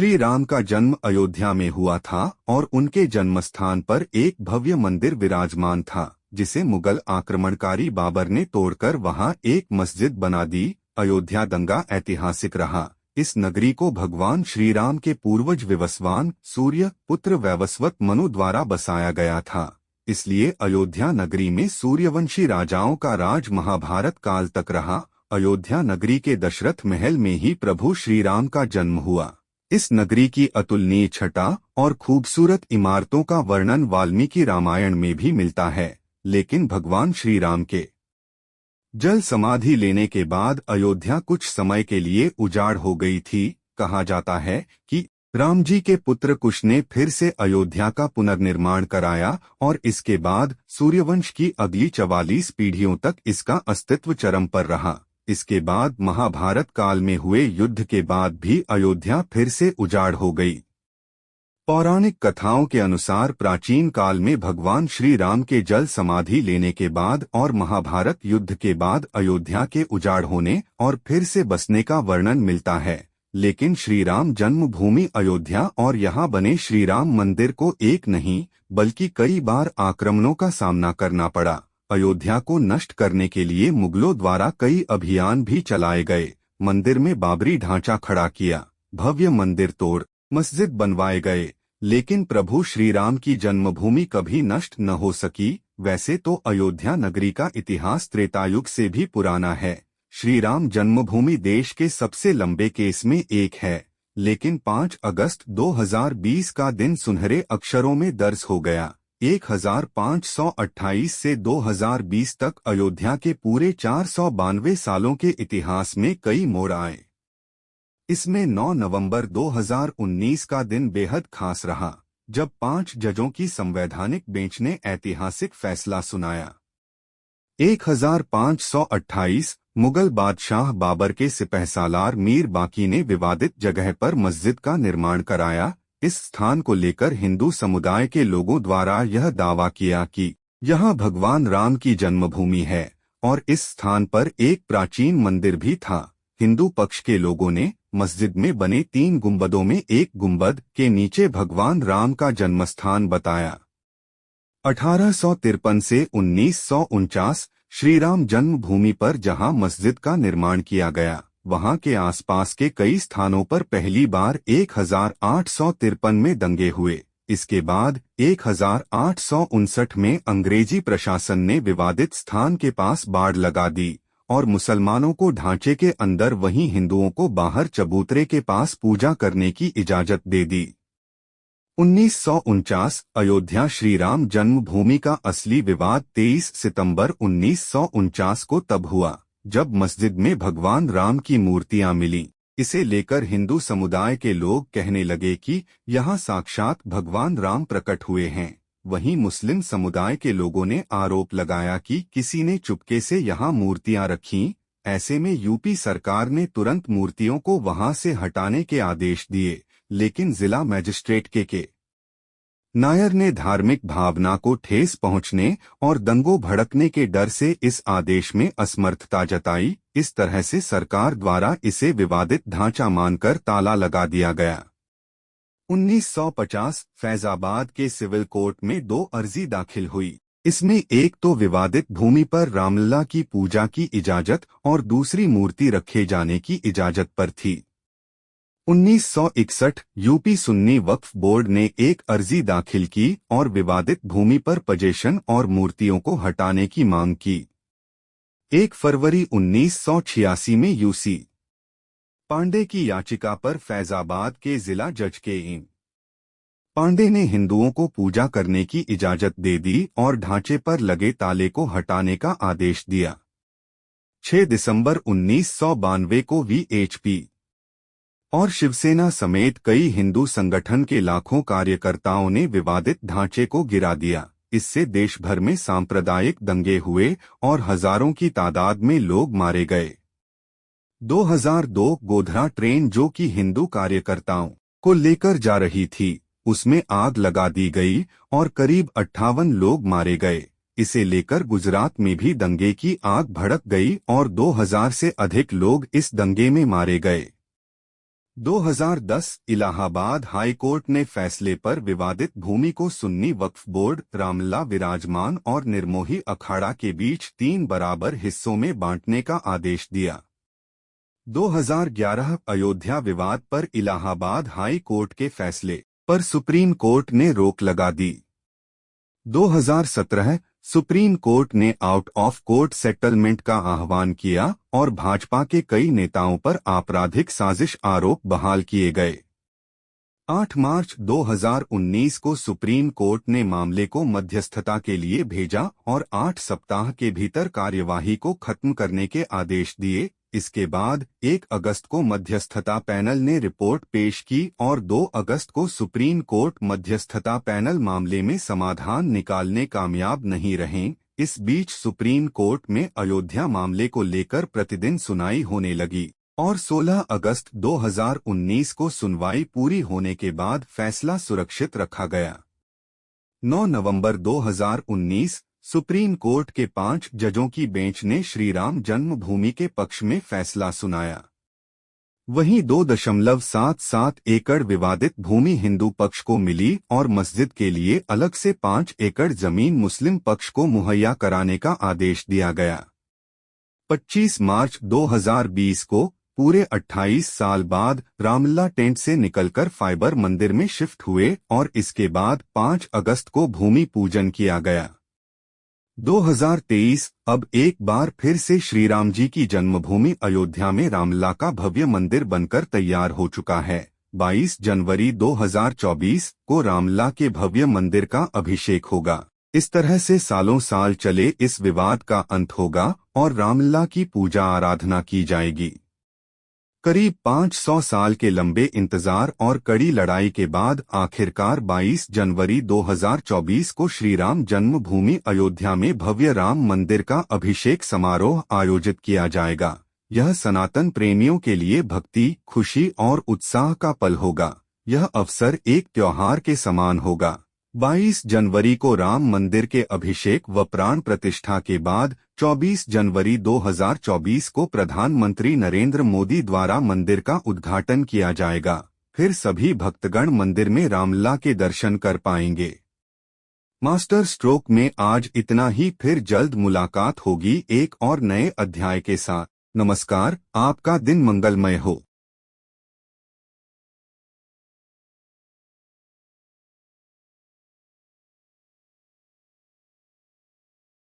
श्री राम का जन्म अयोध्या में हुआ था और उनके जन्मस्थान पर एक भव्य मंदिर विराजमान था, जिसे मुगल आक्रमणकारी बाबर ने तोड़कर वहां एक मस्जिद बना दी। अयोध्या दंगा ऐतिहासिक रहा। इस नगरी को भगवान श्री राम के पूर्वज विवस्वान सूर्य पुत्र वैवस्वत मनु द्वारा बसाया गया था। इसलिए अयोध्या नगरी में सूर्यवंशी राजाओं का राज महाभारत काल तक रहा। अयोध्या नगरी के दशरथ महल में ही प्रभु श्री राम का जन्म हुआ। इस नगरी की अतुलनीय छटा और खूबसूरत इमारतों का वर्णन वाल्मीकि रामायण में भी मिलता है, लेकिन भगवान श्री राम के जल समाधि लेने के बाद अयोध्या कुछ समय के लिए उजाड़ हो गई थी। कहा जाता है कि राम जी के पुत्र कुश ने फिर से अयोध्या का पुनर्निर्माण कराया और इसके बाद सूर्यवंश की अगली 44 पीढ़ियों तक इसका अस्तित्व चरम पर रहा। इसके बाद महाभारत काल में हुए युद्ध के बाद भी अयोध्या फिर से उजाड़ हो गई। पौराणिक कथाओं के अनुसार प्राचीन काल में भगवान श्री राम के जल समाधि लेने के बाद और महाभारत युद्ध के बाद अयोध्या के उजाड़ होने और फिर से बसने का वर्णन मिलता है। लेकिन श्री राम जन्मभूमि अयोध्या और यहाँ बने श्री राम मंदिर को एक नहीं बल्कि कई बार आक्रमणों का सामना करना पड़ा। अयोध्या को नष्ट करने के लिए मुगलों द्वारा कई अभियान भी चलाए गए। मंदिर में बाबरी ढांचा खड़ा किया, भव्य मंदिर तोड़ मस्जिद बनवाए गए, लेकिन प्रभु श्री राम की जन्मभूमि कभी नष्ट न हो सकी। वैसे तो अयोध्या नगरी का इतिहास त्रेतायुग से भी पुराना है। श्री राम जन्मभूमि देश के सबसे लंबे केस में एक है, लेकिन 5 अगस्त 2020 का दिन सुनहरे अक्षरों में दर्ज हो गया। 1528 से 2020 तक अयोध्या के पूरे 492 सालों के इतिहास में कई मोड़ आए। इसमें 9 नवंबर 2019 का दिन बेहद खास रहा, जब 5 जजों की संवैधानिक बेंच ने ऐतिहासिक फैसला सुनाया। 1528 मुगल बादशाह बाबर के सिपहसालार मीर बाकी ने विवादित जगह पर मस्जिद का निर्माण कराया। इस स्थान को लेकर हिंदू समुदाय के लोगों द्वारा यह दावा किया कि यहां भगवान राम की जन्मभूमि है और इस स्थान पर एक प्राचीन मंदिर भी था। हिंदू पक्ष के लोगों ने मस्जिद में बने 3 गुंबदों में एक गुंबद के नीचे भगवान राम का जन्मस्थान बताया। 1853 से 1949 श्रीराम जन्मभूमि पर जहां मस्जिद का निर्माण किया गया, वहां के आसपास के कई स्थानों पर पहली बार 1853 में दंगे हुए। इसके बाद 1859 में अंग्रेजी प्रशासन ने विवादित स्थान के पास बाड़ लगा दी और मुसलमानों को ढांचे के अंदर वहीं हिंदुओं को बाहर चबूतरे के पास पूजा करने की इजाजत दे दी। 1949 अयोध्या श्रीराम जन्मभूमि का असली विवाद 23 सितंबर 1949 को तब हुआ, जब मस्जिद में भगवान राम की मूर्तियां मिलीं। इसे लेकर हिंदू समुदाय के लोग कहने लगे कि यहाँ साक्षात भगवान राम प्रकट हुए हैं। वहीं मुस्लिम समुदाय के लोगों ने आरोप लगाया कि किसी ने चुपके से यहाँ मूर्तियां रखीं। ऐसे में यूपी सरकार ने तुरंत मूर्तियों को वहां से हटाने के आदेश दिए, लेकिन जिला मजिस्ट्रेट के नायर ने धार्मिक भावना को ठेस पहुंचने और दंगों भड़कने के डर से इस आदेश में असमर्थता जताई। इस तरह से सरकार द्वारा इसे विवादित ढांचा मानकर ताला लगा दिया गया। 1950 फैजाबाद के सिविल कोर्ट में 2 अर्जी दाखिल हुई। इसमें एक तो विवादित भूमि पर रामलला की पूजा की इजाजत और दूसरी मूर्ति रखे जाने की इजाजत पर थी। 1961 यूपी सुन्नी वक्फ बोर्ड ने एक अर्जी दाखिल की और विवादित भूमि पर पजेशन और मूर्तियों को हटाने की मांग की। 1 फरवरी 1986 में यूसी पांडे की याचिका पर फैजाबाद के जिला जज के एम पांडे ने हिंदुओं को पूजा करने की इजाजत दे दी और ढांचे पर लगे ताले को हटाने का आदेश दिया। 6 दिसंबर 1992 को वीएचपी और शिवसेना समेत कई हिंदू संगठन के लाखों कार्यकर्ताओं ने विवादित ढांचे को गिरा दिया। इससे देश भर में सांप्रदायिक दंगे हुए और हजारों की तादाद में लोग मारे गए। 2002 गोधरा ट्रेन जो कि हिंदू कार्यकर्ताओं को लेकर जा रही थी, उसमें आग लगा दी गई और करीब 58 लोग मारे गए। इसे लेकर गुजरात में भी दंगे की आग भड़क गई और 2000 से अधिक लोग इस दंगे में मारे गए। 2010 इलाहाबाद हाई कोर्ट ने फैसले पर विवादित भूमि को सुन्नी वक्फ बोर्ड, रामलला विराजमान और निर्मोही अखाड़ा के बीच 3 बराबर हिस्सों में बांटने का आदेश दिया। 2011 अयोध्या विवाद पर इलाहाबाद हाई कोर्ट के फैसले पर सुप्रीम कोर्ट ने रोक लगा दी। 2017 सुप्रीम कोर्ट ने आउट ऑफ कोर्ट सेटलमेंट का आह्वान किया और भाजपा के कई नेताओं पर आपराधिक साजिश आरोप बहाल किए गए। 8 मार्च 2019 को सुप्रीम कोर्ट ने मामले को मध्यस्थता के लिए भेजा और 8 सप्ताह के भीतर कार्यवाही को खत्म करने के आदेश दिए। इसके बाद 1 अगस्त को मध्यस्थता पैनल ने रिपोर्ट पेश की और 2 अगस्त को सुप्रीम कोर्ट मध्यस्थता पैनल मामले में समाधान निकालने कामयाब नहीं रहे। इस बीच सुप्रीम कोर्ट में अयोध्या मामले को लेकर प्रतिदिन सुनवाई होने लगी और 16 अगस्त 2019 को सुनवाई पूरी होने के बाद फैसला सुरक्षित रखा गया। 9 नवंबर 2019 सुप्रीम कोर्ट के 5 जजों की बेंच ने श्रीराम जन्मभूमि के पक्ष में फैसला सुनाया। वहीं 2.77 एकड़ विवादित भूमि हिंदू पक्ष को मिली और मस्जिद के लिए अलग से 5 एकड़ जमीन मुस्लिम पक्ष को मुहैया कराने का आदेश दिया गया। 25 मार्च 2020 को पूरे 28 साल बाद रामलला टेंट से निकलकर फाइबर मंदिर में शिफ्ट हुए और इसके बाद 5 अगस्त को भूमि पूजन किया गया। 2023 अब एक बार फिर से श्रीराम जी की जन्मभूमि अयोध्या में रामलला का भव्य मंदिर बनकर तैयार हो चुका है। 22 जनवरी 2024 को रामलला के भव्य मंदिर का अभिषेक होगा। इस तरह से सालों साल चले इस विवाद का अंत होगा और रामलला की पूजा आराधना की जाएगी। करीब 500 साल के लंबे इंतजार और कड़ी लड़ाई के बाद आखिरकार 22 जनवरी 2024 को श्रीराम जन्मभूमि अयोध्या में भव्य राम मंदिर का अभिषेक समारोह आयोजित किया जाएगा। यह सनातन प्रेमियों के लिए भक्ति, खुशी और उत्साह का पल होगा। यह अवसर एक त्योहार के समान होगा। 22 जनवरी को राम मंदिर के अभिषेक व प्राण प्रतिष्ठा के बाद 24 जनवरी 2024 को प्रधानमंत्री नरेंद्र मोदी द्वारा मंदिर का उद्घाटन किया जाएगा। फिर सभी भक्तगण मंदिर में रामलला के दर्शन कर पाएंगे। मास्टर स्ट्रोक में आज इतना ही, फिर जल्द मुलाकात होगी एक और नए अध्याय के साथ। नमस्कार, आपका दिन मंगलमय हो।